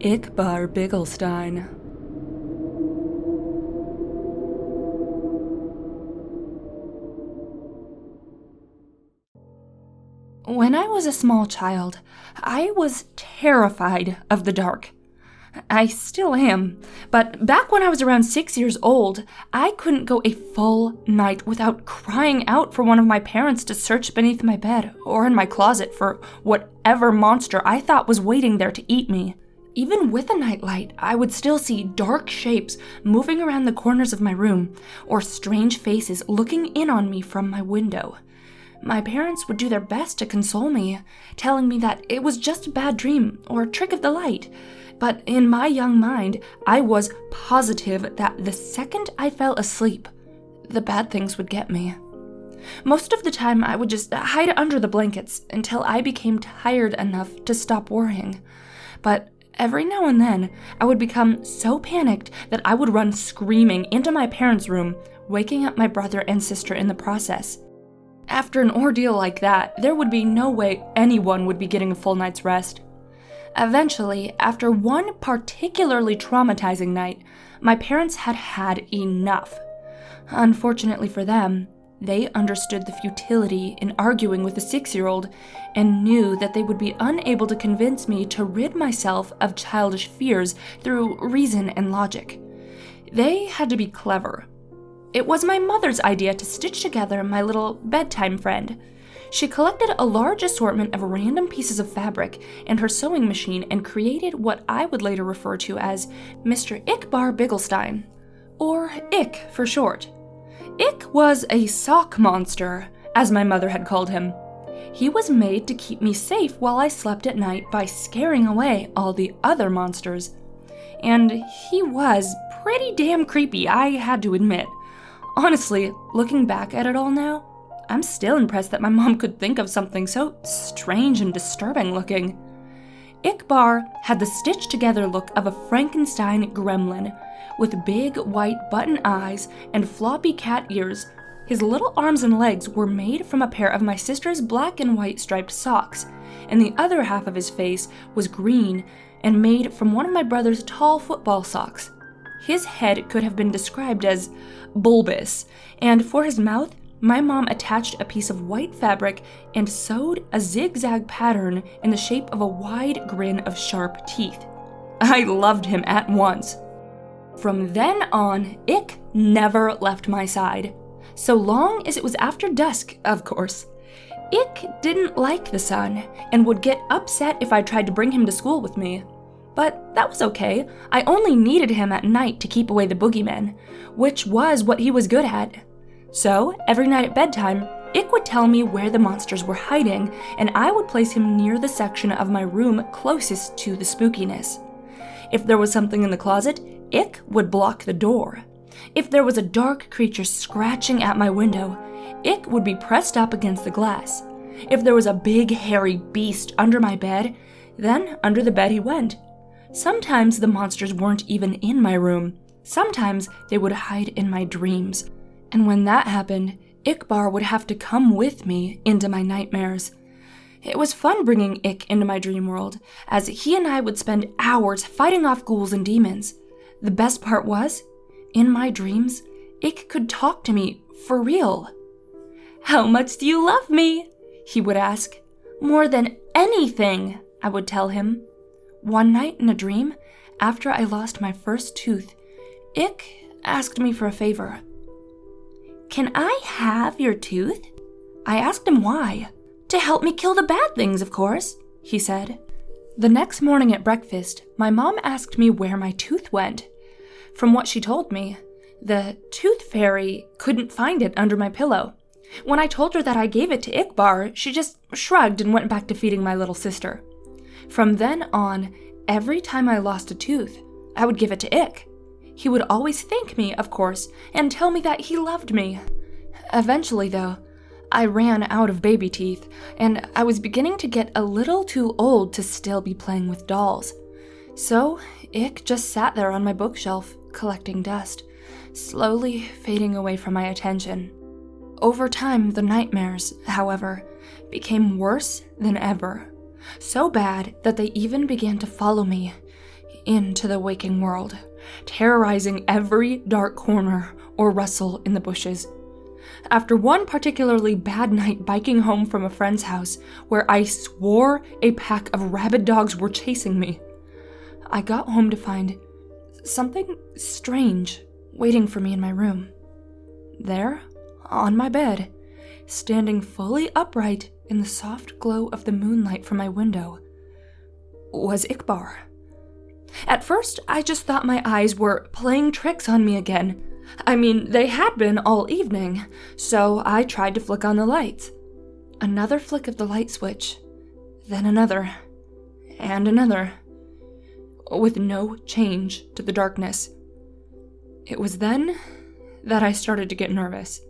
Ickbarr Bigelsteine. When I was a small child, I was terrified of the dark. I still am, but back when I was around 6 years old, I couldn't go a full night without crying out for one of my parents to search beneath my bed or in my closet for whatever monster I thought was waiting there to eat me. Even with a nightlight, I would still see dark shapes moving around the corners of my room, or strange faces looking in on me from my window. My parents would do their best to console me, telling me that it was just a bad dream or a trick of the light. But in my young mind, I was positive that the second I fell asleep, the bad things would get me. Most of the time, I would just hide under the blankets until I became tired enough to stop worrying. But every now and then, I would become so panicked that I would run screaming into my parents' room, waking up my brother and sister in the process. After an ordeal like that, there would be no way anyone would be getting a full night's rest. Eventually, after one particularly traumatizing night, my parents had had enough. Unfortunately for them, they understood the futility in arguing with a 6-year-old and knew that they would be unable to convince me to rid myself of childish fears through reason and logic. They had to be clever. It was my mother's idea to stitch together my little bedtime friend. She collected a large assortment of random pieces of fabric and her sewing machine and created what I would later refer to as Mr. Ickbarr Bigelsteine, or Ick for short. Ick was a sock monster, as my mother had called him. He was made to keep me safe while I slept at night by scaring away all the other monsters. And he was pretty damn creepy, I had to admit. Honestly, looking back at it all now, I'm still impressed that my mom could think of something so strange and disturbing looking. Ikbar had the stitched-together look of a Frankenstein gremlin, with big white button eyes and floppy cat ears. His little arms and legs were made from a pair of my sister's black and white striped socks, and the other half of his face was green and made from one of my brother's tall football socks. His head could have been described as bulbous, and for his mouth, my mom attached a piece of white fabric and sewed a zigzag pattern in the shape of a wide grin of sharp teeth. I loved him at once. From then on, Ick never left my side. So long as it was after dusk, of course. Ick didn't like the sun and would get upset if I tried to bring him to school with me. But that was okay. I only needed him at night to keep away the boogeymen, which was what he was good at. So, every night at bedtime, Ick would tell me where the monsters were hiding, and I would place him near the section of my room closest to the spookiness. If there was something in the closet, Ick would block the door. If there was a dark creature scratching at my window, Ick would be pressed up against the glass. If there was a big hairy beast under my bed, then under the bed he went. Sometimes the monsters weren't even in my room. Sometimes they would hide in my dreams. And when that happened, Ikbar would have to come with me into my nightmares. It was fun bringing Ick into my dream world, as he and I would spend hours fighting off ghouls and demons. The best part was, in my dreams, Ick could talk to me for real. "How much do you love me?" he would ask. "More than anything," I would tell him. One night in a dream, after I lost my first tooth, Ick asked me for a favor. "Can I have your tooth?" I asked him why. "To help me kill the bad things, of course," he said. The next morning at breakfast, my mom asked me where my tooth went. From what she told me, the tooth fairy couldn't find it under my pillow. When I told her that I gave it to Ikbar, she just shrugged and went back to feeding my little sister. From then on, every time I lost a tooth, I would give it to Ick. He would always thank me, of course, and tell me that he loved me. Eventually, though, I ran out of baby teeth, and I was beginning to get a little too old to still be playing with dolls. So, Ick just sat there on my bookshelf, collecting dust, slowly fading away from my attention. Over time, the nightmares, however, became worse than ever. So bad that they even began to follow me, into the waking world, terrorizing every dark corner or rustle in the bushes. After one particularly bad night biking home from a friend's house where I swore a pack of rabid dogs were chasing me, I got home to find something strange waiting for me in my room. There, on my bed, standing fully upright in the soft glow of the moonlight from my window, was Ickbar. At first, I just thought my eyes were playing tricks on me again. I mean, they had been all evening, so I tried to flick on the lights. Another flick of the light switch, then another, and another, with no change to the darkness. It was then that I started to get nervous.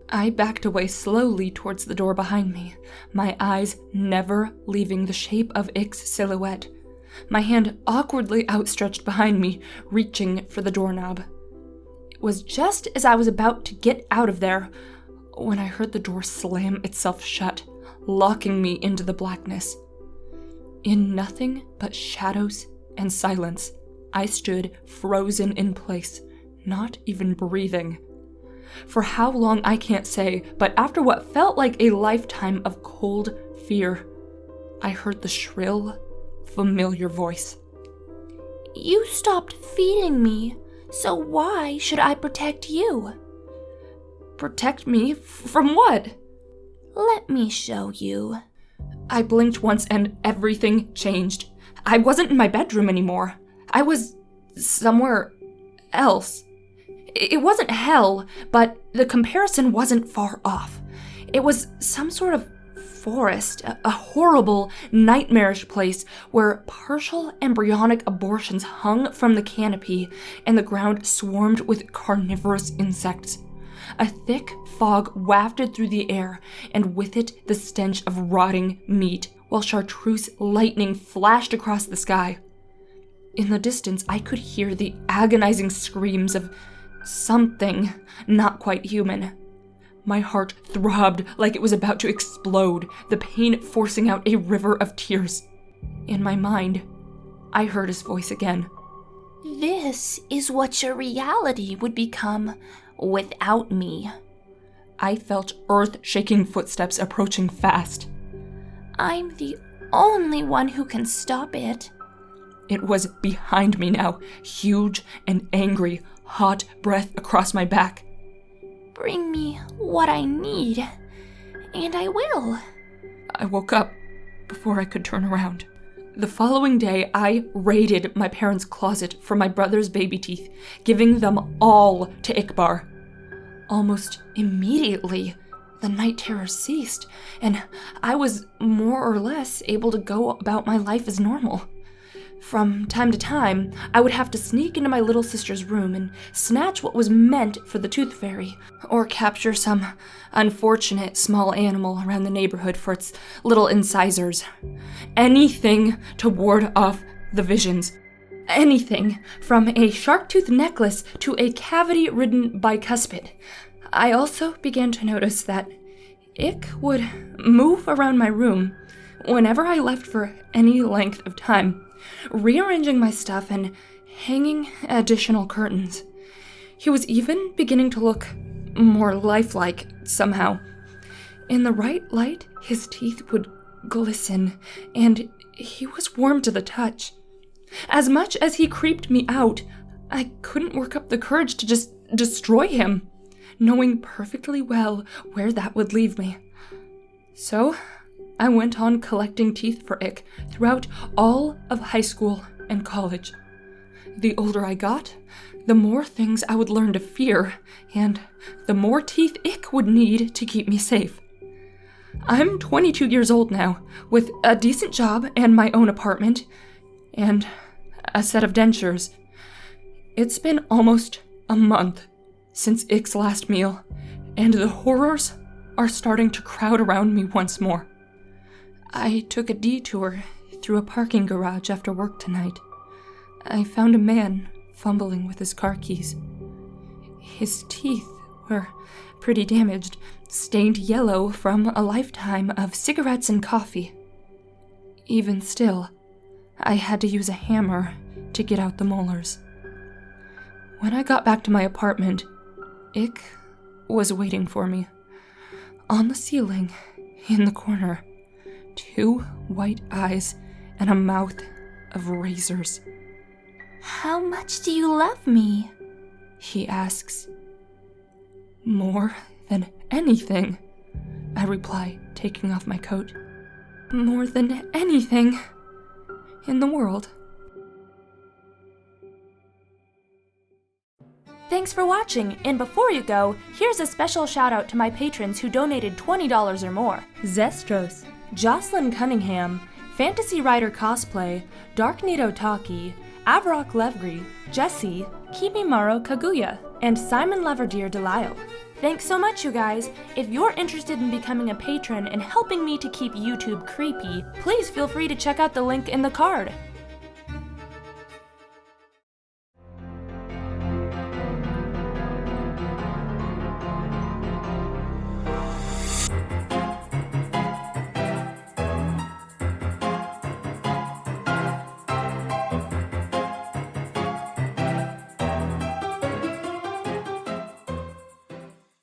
I backed away slowly towards the door behind me, my eyes never leaving the shape of Ick's silhouette, my hand awkwardly outstretched behind me, reaching for the doorknob. It was just as I was about to get out of there when I heard the door slam itself shut, locking me into the blackness. In nothing but shadows and silence, I stood frozen in place, not even breathing. For how long I can't say, but after what felt like a lifetime of cold fear, I heard the shrill, familiar voice. You stopped feeding me, so why should I protect you? Protect me? From what? Let me show you. I blinked once and everything changed. I wasn't in my bedroom anymore. I was somewhere else. It wasn't hell, but the comparison wasn't far off. It was some sort of forest, a horrible, nightmarish place where partial embryonic abortions hung from the canopy and the ground swarmed with carnivorous insects. A thick fog wafted through the air, and with it the stench of rotting meat, while chartreuse lightning flashed across the sky. In the distance, I could hear the agonizing screams of something not quite human. My heart throbbed like it was about to explode, the pain forcing out a river of tears. In my mind, I heard his voice again. This is what your reality would become without me. I felt earth-shaking footsteps approaching fast. I'm the only one who can stop it. It was behind me now, huge and angry, hot breath across my back. Bring me what I need, and I will. I woke up before I could turn around. The following day, I raided my parents' closet for my brother's baby teeth, giving them all to Ickbar. Almost immediately, the night terror ceased, and I was more or less able to go about my life as normal. From time to time, I would have to sneak into my little sister's room and snatch what was meant for the tooth fairy, or capture some unfortunate small animal around the neighborhood for its little incisors. Anything to ward off the visions. Anything, from a shark tooth necklace to a cavity-ridden bicuspid. I also began to notice that Ick would move around my room whenever I left for any length of time, rearranging my stuff and hanging additional curtains. He was even beginning to look more lifelike somehow. In the right light, his teeth would glisten, and he was warm to the touch. As much as he creeped me out, I couldn't work up the courage to just destroy him, knowing perfectly well where that would leave me. So, I went on collecting teeth for Ick throughout all of high school and college. The older I got, the more things I would learn to fear, and the more teeth Ick would need to keep me safe. I'm 22 years old now, with a decent job and my own apartment, and a set of dentures. It's been almost a month since Ick's last meal, and the horrors are starting to crowd around me once more. I took a detour through a parking garage after work tonight. I found a man fumbling with his car keys. His teeth were pretty damaged, stained yellow from a lifetime of cigarettes and coffee. Even still, I had to use a hammer to get out the molars. When I got back to my apartment, Ick was waiting for me. On the ceiling, in the corner, 2 white eyes and a mouth of razors. How much do you love me? He asks. More than anything, I reply, taking off my coat. More than anything in the world. Thanks for watching, and before you go, here's a special shout out to my patrons who donated $20 or more. Zestros, Jocelyn Cunningham, Fantasy Writer Cosplay, Dark Nito Taki, Avrok Levgri, Jesse, Kimimaro Kaguya, and Simon Leverdeer Delisle. Thanks so much, you guys! If you're interested in becoming a patron and helping me to keep YouTube creepy, please feel free to check out the link in the card.